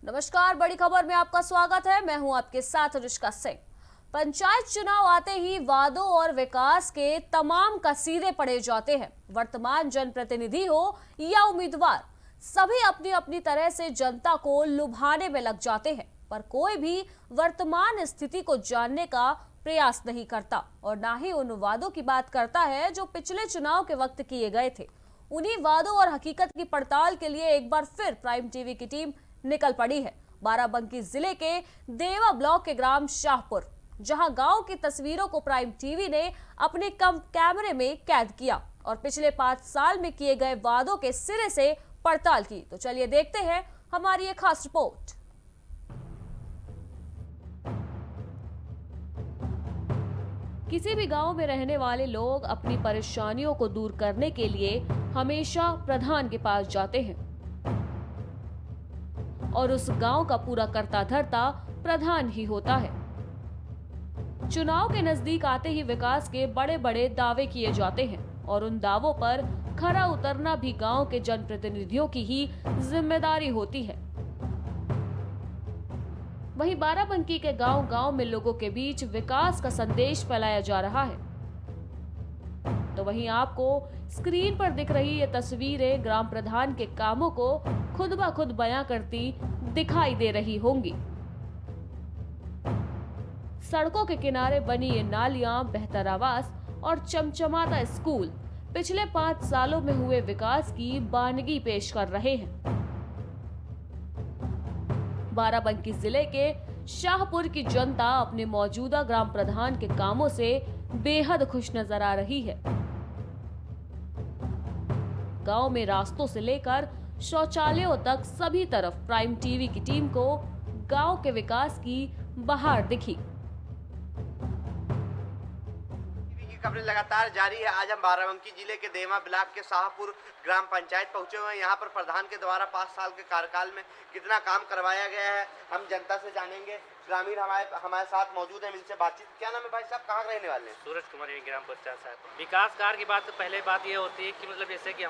नमस्कार, बड़ी खबर में आपका स्वागत है। मैं हूं आपके साथ अनुष्का सिंह। पंचायत चुनाव आते ही वादों और विकास के तमाम कसीदे पढ़े जाते हैं। वर्तमान जनप्रतिनिधि हो या उम्मीदवार, सभी अपनी अपनी तरह से जनता को लुभाने में लग जाते हैं, पर कोई भी वर्तमान स्थिति को जानने का प्रयास नहीं करता और ना ही उन वादों की बात करता है जो पिछले चुनाव के वक्त किए गए थे। उन्हीं वादों और हकीकत की पड़ताल के लिए एक बार फिर प्राइम टीवी की टीम निकल पड़ी है बाराबंकी जिले के देवा ब्लॉक के ग्राम शाहपुर, जहां गांव की तस्वीरों को प्राइम टीवी ने अपने कम कैमरे में कैद किया और पिछले 5 साल में किए गए वादों के सिरे से पड़ताल की। तो चलिए देखते हैं हमारी एक खास रिपोर्ट। किसी भी गांव में रहने वाले लोग अपनी परेशानियों को दूर करने के लिए हमेशा प्रधान के पास जाते हैं और उस गांव का पूरा कर्ता धर्ता प्रधान ही होता है। चुनाव के नजदीक आते ही विकास के बड़े बड़े दावे किए जाते हैं और उन दावों पर खरा उतरना भी गांव के जनप्रतिनिधियों की ही जिम्मेदारी होती है। वहीं बाराबंकी के गांव गांव में लोगों के बीच विकास का संदेश फैलाया जा रहा है। तो वहीं आपको स्क्रीन पर दिख रही ये तस्वीरें ग्राम प्रधान के कामों को खुद ब खुद बयां करती दिखाई दे रही होंगी। सड़कों के किनारे बनी ये नालियां, बेहतर आवास और चमचमाता स्कूल पिछले 5 सालों में हुए विकास की बानगी पेश कर रहे हैं। बाराबंकी जिले के शाहपुर की जनता अपने मौजूदा ग्राम प्रधान के कामों से बेहद खुश नजर आ रही है। गांव में रास्तों से लेकर शौचालयों तक सभी तरफ प्राइम टीवी की टीम को गांव के विकास की बहार दिखी। टीवी की कवरेज लगातार जारी है। आज हम बाराबंकी जिले के देवा ब्लॉक के शाहपुर ग्राम पंचायत पहुंचे हुए हैं। यहाँ पर प्रधान के द्वारा 5 साल के कार्यकाल में कितना काम करवाया गया है हम जनता से जानेंगे। ग्रामीण हमारे साथ मौजूद है, इनसे बातचीत। क्या नाम है भाई साहब, कहाँ रहने वाले हैं? सूरज कुमार ग्राम पंचायत साहब। विकास कार्य की बात तो पहले बात ये होती है कि मतलब जैसे कि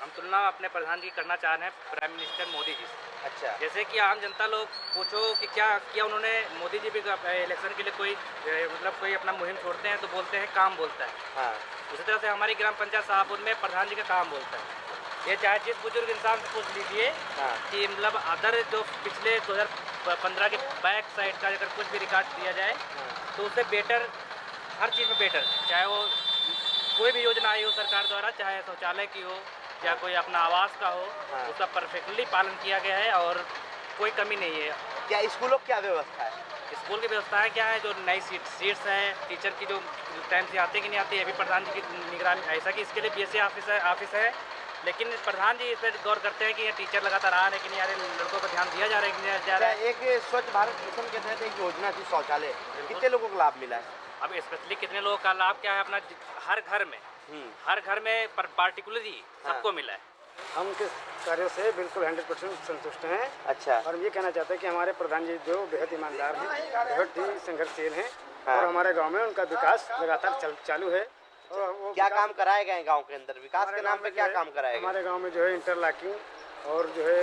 हम तुलना अपने प्रधान जी करना चाह रहे हैं प्राइम मिनिस्टर मोदी जी से। अच्छा, जैसे कि आम जनता लोग पूछो कि क्या किया उन्होंने। मोदी जी भी इलेक्शन के लिए कोई अपना मुहिम छोड़ते हैं तो बोलते हैं काम बोलता है। हाँ। उसी तरह से हमारी ग्राम पंचायत शाहपुर में प्रधान जी का काम बोलता है। ये चाहे जिस बुजुर्ग इंसान से पूछ लीजिए कि मतलब अदर जो पिछले 2015 के बैक साइड का अगर कुछ भी रिकॉर्ड दिया जाए तो उससे बेटर, हर चीज़ में बेटर, चाहे वो कोई भी योजना आई हो सरकार द्वारा, चाहे शौचालय की हो या कोई अपना आवास का हो, उसका परफेक्टली पालन किया गया है और कोई कमी नहीं है। क्या स्कूलों की क्या व्यवस्था है? स्कूल की व्यवस्था है क्या है, जो नई सीट्स हैं टीचर की, जो टाइम से आते कि नहीं आती, ये भी प्रधान जी की निगरानी। ऐसा कि इसके लिए बीएससी ऑफिस है, लेकिन प्रधान जी इस पर गौर करते हैं कि ये टीचर लगातार आ रहे हैं कि नहीं आ रहे, लड़कों पर ध्यान दिया जा रहा है कि नहीं जा रहा है। एक स्वच्छ भारत मिशन के तहत एक योजना थी शौचालय, कितने लोगों को लाभ मिला है? अब स्पेशली कितने लोगों का लाभ क्या है, अपना हर घर में पार्टिकुलरली सबको मिला है। हम उनके कार्यों से बिल्कुल 100% संतुष्ट हैं। अच्छा। और हम ये कहना चाहते हैं कि हमारे प्रधान जी जो बेहद ईमानदार हैं, बेहद ही संघर्षशील हैं और हमारे गांव में उनका विकास लगातार चालू है। और वो क्या काम कराए गए गांव के अंदर विकास के नाम पे? क्या काम कराए गए? हमारे गाँव में जो है इंटरलॉकिंग और जो है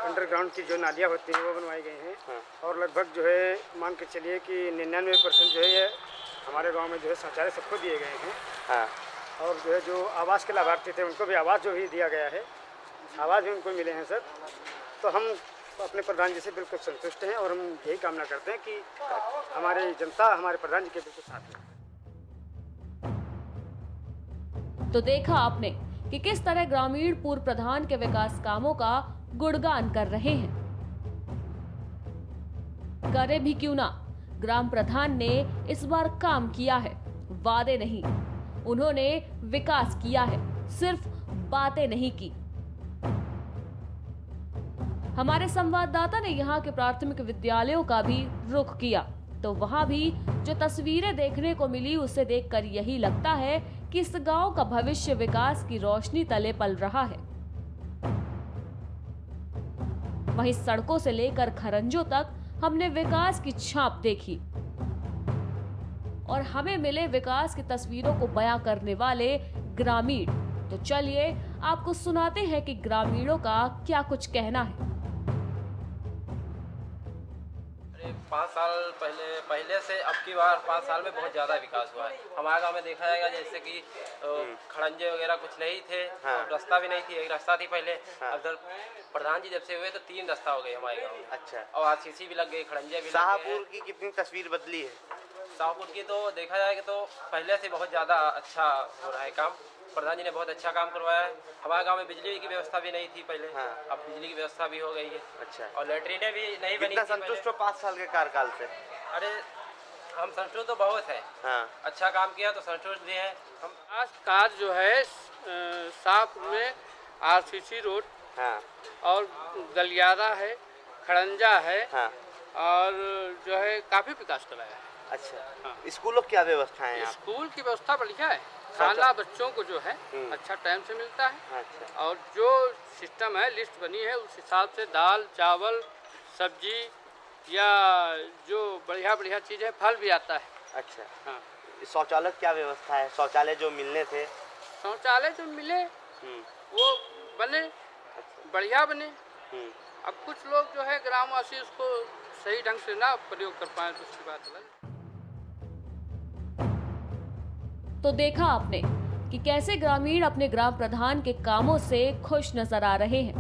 अंडरग्राउंड की जो नालियाँ होती हैं वो बनवाई गई हैं। और लगभग जो है मान के चलिए कि 99% जो है ये हमारे गाँव में जो है शौचालय सबको दिए गए हैं। हाँ। और जो है जो आवास के लाभार्थी थे उनको भी आवास जो भी दिया गया है, आवास भी उनको मिले हैं सर। तो हम अपने प्रधान जी से बिल्कुल संतुष्ट हैं और हम यही कामना करते हैं कि हमारी जनता हमारे प्रधान जी के बिल्कुल साथ है। तो देखा आपने कि किस तरह ग्रामीण पूर्व प्रधान के विकास कामों का गुणगान कर रहे हैं। करे भी क्यों ना, ग्राम प्रधान ने इस बार काम किया है, वादे नहीं। उन्होंने विकास किया है, सिर्फ बातें नहीं की। हमारे संवाददाता ने यहाँ के प्राथमिक विद्यालयों का भी रुख किया, तो वहां भी जो तस्वीरें देखने को मिली उसे देखकर यही लगता है कि इस गांव का भविष्य विकास की रोशनी तले पल रहा है। वहीं सड़कों से लेकर खरंजों तक हमने विकास की छाप देखी और हमें मिले विकास की तस्वीरों को बयां करने वाले ग्रामीण। तो चलिए आपको सुनाते हैं कि ग्रामीणों का क्या कुछ कहना है। 5 साल पहले से अब की बार 5 साल में बहुत ज़्यादा विकास हुआ है। हमारे गांव में देखा जाएगा जैसे कि खड़ंजे वगैरह कुछ नहीं थे, हाँ। और रास्ता भी नहीं थी, एक रास्ता थी पहले। अब इधर प्रधान जी जब से हुए तो 3 रास्ता हो गए हमारे गाँव में। अच्छा, और आरसीसी भी लग गई, खड़ंजे भी लग गए। शाहपुर की कितनी तस्वीर बदली है? शाहपुर की तो देखा जाएगा तो पहले से बहुत ज़्यादा अच्छा हो रहा है काम। प्रधान जी ने बहुत अच्छा काम करवाया है। हमारे गांव में बिजली की व्यवस्था भी नहीं थी पहले, हाँ। अब बिजली की व्यवस्था भी हो गई है। अच्छा, और लेटरिनें भी नहीं बनी कितना थी पहले। संतुष्ट हो 5 साल के कार्यकाल से? अरे हम संतुष्ट तो बहुत है, हाँ, अच्छा काम किया तो संतुष्ट भी हैं हम। आज कार्य जो है शाहपुर में आरसीसी रोड हाँ, और गलियारा है, खड़ंजा है, हाँ। और जो है काफ़ी विकास कराया है। अच्छा, हाँ। स्कूलों की क्या व्यवस्था है यहाँ? स्कूल की व्यवस्था बढ़िया है, खाना बच्चों को जो है अच्छा टाइम से मिलता है, अच्छा, और जो सिस्टम है लिस्ट बनी है उस हिसाब से दाल चावल सब्जी या जो बढ़िया बढ़िया चीज़ है, फल भी आता है। अच्छा। हाँ, शौचालय की क्या व्यवस्था है? शौचालय जो मिलने थे? शौचालय जो मिले वो बने, बढ़िया बने। अब कुछ लोग जो है ग्रामवासी उसको सही ढंग से ना प्रयोग कर पाए तो उसकी बात अलग है। तो देखा आपने कि कैसे ग्रामीण अपने ग्राम प्रधान के कामों से खुश नजर आ रहे हैं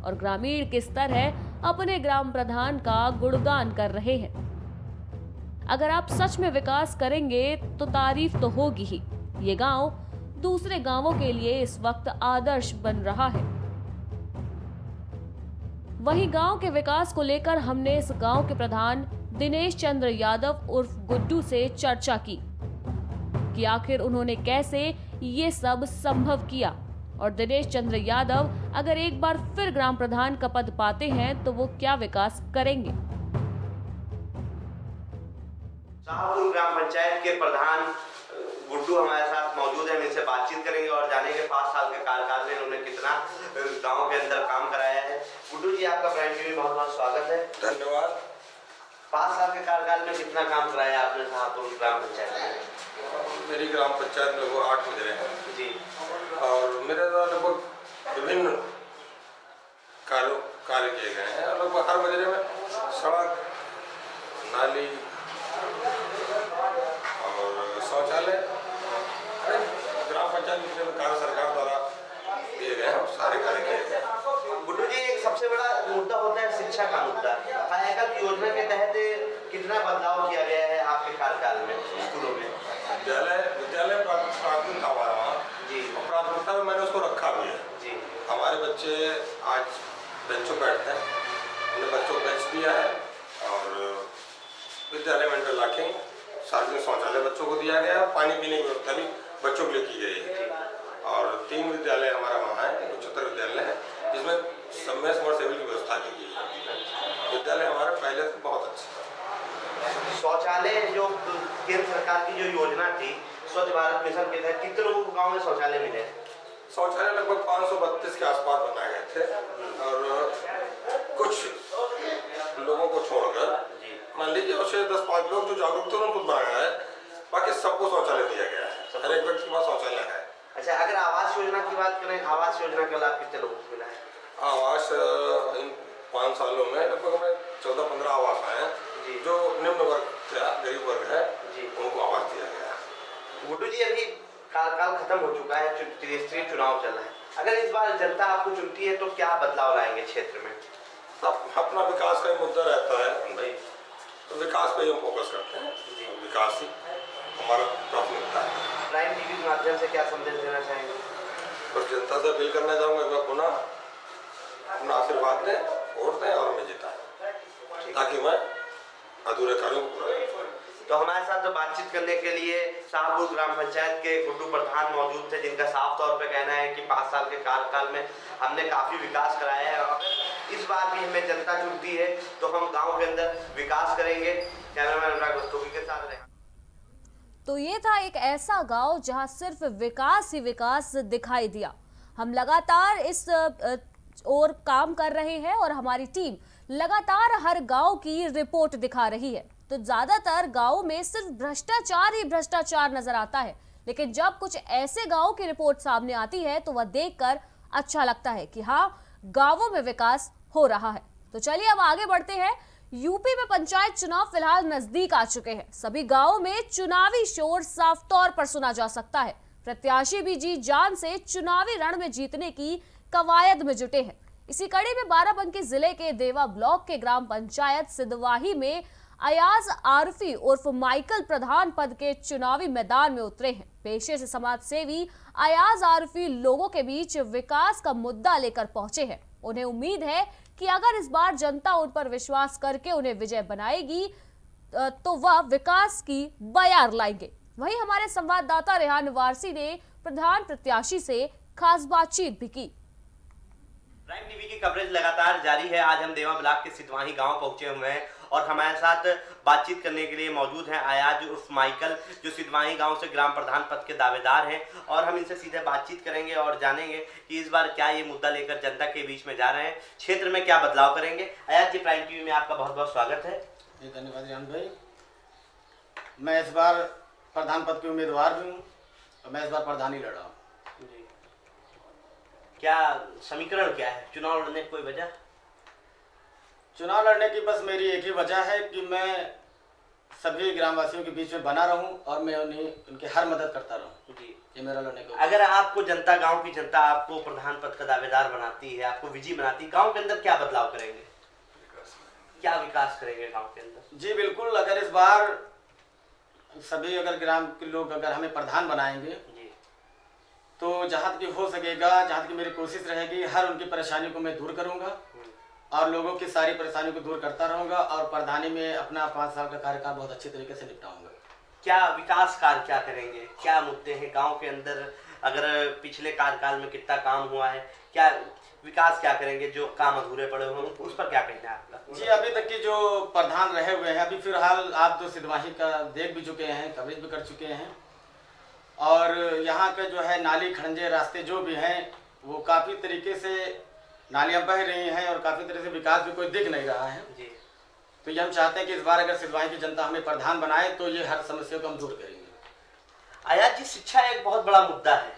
और ग्रामीण किस तरह अपने ग्राम प्रधान का गुणगान कर रहे हैं। अगर आप सच में विकास करेंगे तो तारीफ तो होगी ही। ये गांव दूसरे गांवों के लिए इस वक्त आदर्श बन रहा है। वहीं गांव के विकास को लेकर हमने इस गांव के प्रधान दिनेश चंद्र यादव उर्फ गुड्डू से चर्चा की कि आखिर उन्होंने कैसे ये सब संभव किया और दिनेश चंद्र यादव अगर एक बार फिर ग्राम प्रधान का पद पाते हैं तो वो क्या विकास करेंगे। शाहपुर ग्राम पंचायत के प्रधान गुड्डू हमारे साथ मौजूद है। हम इनसे बातचीत करेंगे और जानेंगे 5 साल के कार्यकाल में उन्होंने कितना गांव के अंदर काम कराया है। गुड्डू जी, आपका प्राइम टीवी में बहुत बहुत स्वागत है। धन्यवाद। 5 साल के कार्यकाल में कितना काम कराया आपने शाहपुर ग्राम पंचायत में? मेरी ग्राम पंचायत में लगभग 8 मजरे हैं जी, और मेरे द्वारा लगभग विभिन्न कार्य किए गए हैं। लगभग हर मजरे में सड़क, नाली और शौचालय, ग्राम पंचायत में कार्य सरकार द्वारा दिए गए हैं, सारे कार्य किए गए हैं। गुड्डू जी, एक सबसे बड़ा मुद्दा होता है शिक्षा का मुद्दा। कायाकल्प योजना के तहत कितना बदलाव किया गया है आपके कार्यकाल में स्कूलों में? विद्यालय प्राथमिकता हमारा वहाँ जी, और प्राथमिकता में मैंने उसको रखा भी है। जी, हमारे बच्चे आज बेंचों पर बैठते हैं, हमने बच्चों को बेंच दिया है और विद्यालय में इंटरलॉकिंग, सार्वजनिक शौचालय बच्चों को दिया गया है, पानी पीने की व्यवस्था भी बच्चों के लिए की गई है। और 3 विद्यालय हमारा वहाँ है, उच्चतर विद्यालय है, जिसमें सबमर्सिबल की व्यवस्था की गई है। विद्यालय हमारे पहले से बहुत अच्छा है। शौचालय जो केंद्र सरकार की जो योजना थी स्वच्छ भारत मिशन के तहत कितने लोगों को गाँव में शौचालय मिले? शौचालय लगभग 532 के आसपास बनाए गए थे और कुछ लोगों को छोड़कर मान लीजिए उससे 10-5 लोग जो जागरूक थे उनको बनाया है, बाकी सबको शौचालय दिया गया है। हर एक व्यक्ति के पास शौचालय है। अच्छा, अगर आवास योजना की बात करें, आवास योजना का लाभ कितने लोगों को मिला है? आवास इन 5 सालों में लगभग हमें 14-15 आवास हैं जो निम्न वर्ग या गरीब वर्ग है उनको आवास दिया गया है। गुड्डू जी, अभी कार्यकाल खत्म हो चुका है, त्रिस्तरीय चुनाव चल रहा है। अगर इस बार जनता आपको चुनती है तो क्या बदलाव लाएंगे क्षेत्र में? अब अपना विकास का मुद्दा रहता है भाई, तो विकास पे हम फोकस करते हैं। विकास ही हमारा प्राथमिकता है। प्राइम टीवी के माध्यम से क्या संदेश देना चाहेंगे? बस जनता से अपील करना चाहूँगा मैं पुनः अपना आशीर्वाद दें, वोट दें और हमें जिताएं ताकि मैं अधूरे कार्यों को पूरा कर पाऊँ। तो हमारे साथ जो बातचीत करने के लिए शाहपुर ग्राम पंचायत के गुड्डू प्रधान मौजूद थे, जिनका साफ तौर पे कहना है कि 5 साल के कार्यकाल में हमने काफ़ी विकास कराया है और इस बार भी हमें जनता चुनती है तो हम गांव के अंदर विकास करेंगे। कैमरामैन अनुराग रस्तोगी के साथ रहे। तो ये था एक ऐसा गांव जहां सिर्फ विकास ही विकास दिखाई दिया। हम लगातार इस ओर काम कर रहे हैं और हमारी टीम लगातार हर गांव की रिपोर्ट दिखा रही है। तो ज्यादातर गांवों में सिर्फ भ्रष्टाचार ही भ्रष्टाचार नजर आता है, लेकिन जब कुछ ऐसे गांवों की रिपोर्ट सामने आती है तो वह देखकर अच्छा लगता है कि हाँ, गांवों में विकास हो रहा है। तो चलिए अब आगे बढ़ते हैं। यूपी में पंचायत चुनाव फिलहाल नजदीक आ चुके हैं। सभी गांवों में चुनावी शोर साफ तौर पर सुना जा सकता है। प्रत्याशी भी जी जान से चुनावी रण में जीतने की कवायद में जुटे हैं। इसी कड़ी में बाराबंकी जिले के देवा ब्लॉक के ग्राम पंचायत सिद्धवाही में अयाज आरफी उर्फ माइकल प्रधान पद के चुनावी मैदान में उतरे हैं। पेशे से समाज सेवी अयाज आरफी लोगों के बीच विकास का मुद्दा लेकर पहुंचे हैं। उन्हें उम्मीद है कि अगर इस बार जनता उन पर विश्वास करके उन्हें विजय बनाएगी तो वह विकास की बयार लाएंगे। वहीं हमारे संवाददाता रेहान वारसी ने प्रधान प्रत्याशी से खास बातचीत भी की। प्राइम टीवी की कवरेज लगातार जारी है। आज हम देवा ब्लॉक के सिद्धवाही गांव पहुंचे हुए हैं और हमारे साथ बातचीत करने के लिए मौजूद हैं अयाज उर्फ माइकल, जो सिद्धवाही गांव से ग्राम प्रधान पद के दावेदार हैं। और हम इनसे सीधे बातचीत करेंगे और जानेंगे कि इस बार क्या ये मुद्दा लेकर जनता के बीच में जा रहे हैं, क्षेत्र में क्या बदलाव करेंगे। अयाज जी, प्राइम टीवी में आपका बहुत बहुत स्वागत है। जी धन्यवाद रियान भाई। मैं इस बार प्रधान पद के उम्मीदवार भी हूँ और मैं इस बार प्रधान ही लड़ा हूँ। क्या समीकरण क्या है चुनाव लड़ने की कोई वजह? चुनाव लड़ने की बस मेरी एक ही वजह है कि मैं सभी ग्रामवासियों के बीच में बना रहूं और मैं उनकी हर मदद करता रहूं। जी, ये मेरा लड़ने का। अगर आपको जनता, गांव की जनता आपको प्रधान पद का दावेदार बनाती है, आपको विजयी बनाती है, गांव के अंदर क्या बदलाव करेंगे, क्या विकास करेंगे गांव के अंदर? जी बिल्कुल, अगर इस बार सभी अगर ग्राम के लोग अगर हमें प्रधान बनाएंगे जी, तो जहाँ तक हो सकेगा, जहाँ तक मेरी कोशिश रहेगी, हर उनकी परेशानी को मैं दूर करूँगा और लोगों की सारी परेशानियों को दूर करता रहूँगा और प्रधानी में अपना 5 साल का कार्यकाल बहुत अच्छे तरीके से निपटाऊंगा। क्या विकास कार्य क्या करेंगे, क्या मुद्दे हैं गांव के अंदर? अगर पिछले कार्यकाल में कितना काम हुआ है, क्या विकास क्या करेंगे, जो काम अधूरे पड़े हुए उस पर क्या कहना है आपका? जी, अभी तक की जो प्रधान रहे हुए हैं, अभी फिलहाल आप जो सिद्धवाही का देख भी चुके हैं, कवरेज भी कर चुके हैं और यहाँ के जो है नाली खंडे रास्ते जो भी हैं वो काफ़ी तरीके से नालियाँ बह रही हैं और काफ़ी तरह से विकास भी कोई दिख नहीं रहा है जी। तो ये हम चाहते हैं कि इस बार अगर सिद्धवाही की जनता हमें प्रधान बनाए तो ये हर समस्या को हम दूर करेंगे। अयाज जी, शिक्षा एक बहुत बड़ा मुद्दा है।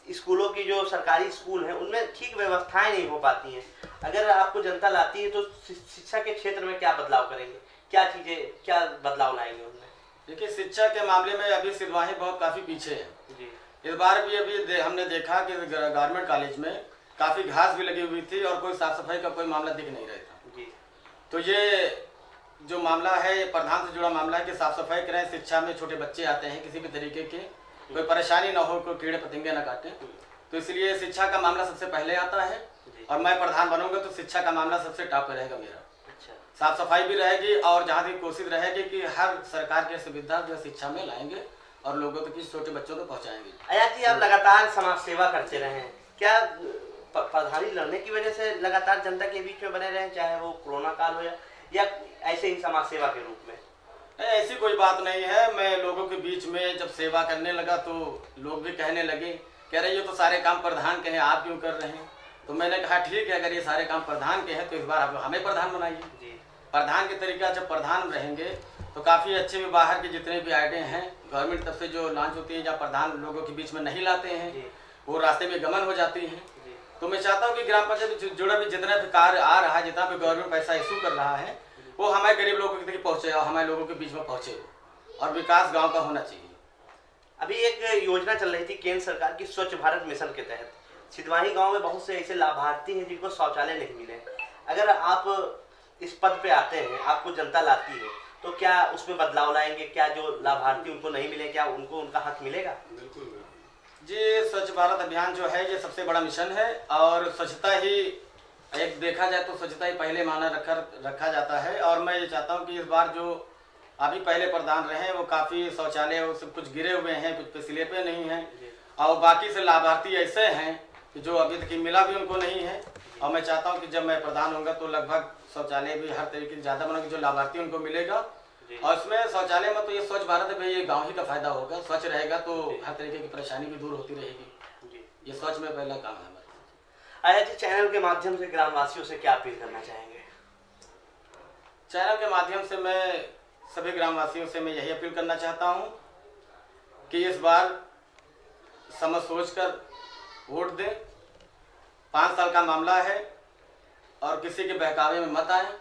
स्कूलों की जो सरकारी स्कूल हैं उनमें ठीक व्यवस्थाएं नहीं हो पाती हैं। अगर आपको जनता लाती है तो शिक्षा के क्षेत्र में क्या बदलाव करेंगे, क्या चीजें, क्या बदलाव लाएंगे उनमें? देखिए, शिक्षा के मामले में अभी सिद्धवाही बहुत काफ़ी पीछे है जी। इस बार भी अभी हमने देखा कि गवर्नमेंट कॉलेज में काफ़ी घास भी लगी हुई थी और कोई साफ सफाई का कोई मामला दिख नहीं रहा था। जी। तो ये जो मामला है, ये प्रधान से जुड़ा मामला है कि साफ सफाई करें, शिक्षा में छोटे बच्चे आते हैं, किसी भी तरीके के कोई परेशानी ना हो, कोई कीड़े पतंगे ना काटे, तो इसलिए शिक्षा का मामला सबसे पहले आता है और मैं प्रधान बनूंगा तो शिक्षा का मामला सबसे टॉप पे रहेगा मेरा। अच्छा। साफ सफाई भी रहेगी और जहाँ तक कोशिश रहेगी कि हर सरकार की सुविधा जो शिक्षा में लाएंगे और लोगों तक, छोटे बच्चों को पहुँचाएंगे। अयाज जी, आप लगातार समाज सेवा करते रहे हैं, क्या प्रधानी लड़ने की वजह से लगातार जनता के बीच में बने रहे, चाहे वो कोरोना काल हो या ऐसे ही समाज सेवा के रूप में? ऐसी कोई बात नहीं है। मैं लोगों के बीच में जब सेवा करने लगा तो लोग भी कहने लगे, कह रहे ये तो सारे काम प्रधान के हैं, आप क्यों कर रहे हैं? तो मैंने कहा ठीक है, अगर ये सारे काम प्रधान के हैं तो इस बार आप हमें प्रधान बनाइए। प्रधान के तरीका जब प्रधान रहेंगे तो काफ़ी अच्छे भी बाहर के जितने भी आइडिया हैं गवर्नमेंट तरफ से जो लॉन्च होती है या प्रधान लोगों के बीच में नहीं लाते हैं, वो रास्ते में गमन हो जाती हैं। तो मैं चाहता हूँ कि ग्राम पंचायत से जुड़ा भी जितना भी कार्य आ रहा है, जितना भी गवर्नमेंट पैसा इशू कर रहा है, वो हमारे गरीब लोगों तक पहुँचे और हमारे लोगों के बीच में पहुँचे और विकास गांव का होना चाहिए। अभी एक योजना चल रही थी केंद्र सरकार की स्वच्छ भारत मिशन के तहत, सिद्धवाही गांव में बहुत से ऐसे लाभार्थी हैं जिनको शौचालय नहीं मिले। अगर आप इस पद पे आते हैं, आपको जनता लाती है, तो क्या उसमें बदलाव लाएंगे? क्या जो लाभार्थी उनको नहीं मिले, क्या उनको उनका हक मिलेगा? बिल्कुल जी, स्वच्छ भारत अभियान जो है ये सबसे बड़ा मिशन है और स्वच्छता ही एक देखा जाए तो स्वच्छता ही पहले माना रखा जाता है। और मैं ये चाहता हूँ कि इस बार जो अभी पहले प्रधान रहे वो काफ़ी शौचालय वो सब कुछ गिरे हुए हैं, कुछ पे स्लिपें नहीं हैं और बाकी से लाभार्थी ऐसे हैं कि जो अभी तक मिला भी उनको नहीं है। और मैं चाहता हूँ कि जब मैं प्रधान होऊंगा तो लगभग शौचालय भी हर तरीके से ज़्यादा बनाऊंगा, जो लाभार्थी उनको मिलेगा। और इसमें शौचालय में तो ये स्वच्छ भारत में ये गांव ही का फायदा होगा, स्वच्छ रहेगा तो हर तरीके की परेशानी भी दूर होती रहेगी। ये स्वच्छ में पहला काम है हमारा। अयाज जी, चैनल के माध्यम से ग्रामवासियों से क्या अपील करना चाहेंगे? चैनल के माध्यम से मैं सभी ग्रामवासियों से मैं यही अपील करना चाहता हूँ कि इस बार समझ सोच कर वोट दें। 5 साल का मामला है और किसी के बहकावे में मत आए।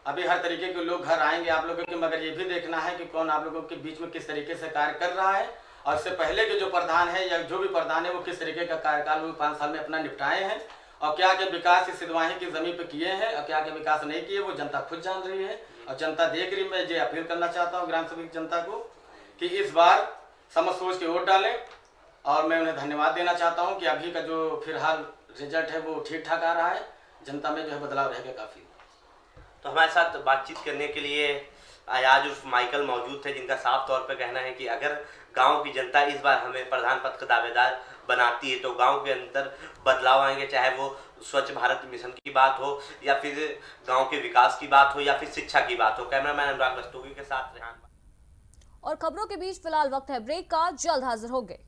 अभी हर तरीके के लोग घर आएंगे आप लोगों के, मगर ये भी देखना है कि कौन आप लोगों के बीच में किस तरीके से कार्य कर रहा है, और इससे पहले के जो प्रधान है या जो भी प्रधान है वो किस तरीके का कार्यकाल वो 5 साल में अपना निपटाए हैं, और क्या क्या विकास इस सिद्धवाही की ज़मीन पर किए हैं और क्या क्या विकास नहीं किए वो जनता खुद जान रही है और जनता देख रही। मैं ये अपील करना चाहता हूँ ग्राम सभा की जनता को कि इस बार समझ सोच के वोट डालें, और मैं उन्हें धन्यवाद देना चाहता हूँ कि अभी का जो फिलहाल रिजल्ट है वो ठीक ठाक आ रहा है, जनता में जो है बदलाव रहेगा काफ़ी। तो हमारे साथ बातचीत करने के लिए अयाज उर्फ माइकल मौजूद थे, जिनका साफ तौर पर कहना है कि अगर गांव की जनता इस बार हमें प्रधान पद का दावेदार बनाती है तो गांव के अंदर बदलाव आएंगे, चाहे वो स्वच्छ भारत मिशन की बात हो या फिर गांव के विकास की बात हो या फिर शिक्षा की बात हो। कैमरामैन अनुराग रस्तोगी के साथ रेहान। और खबरों के बीच फिलहाल वक्त है ब्रेक का, जल्द हाजिर होंगे।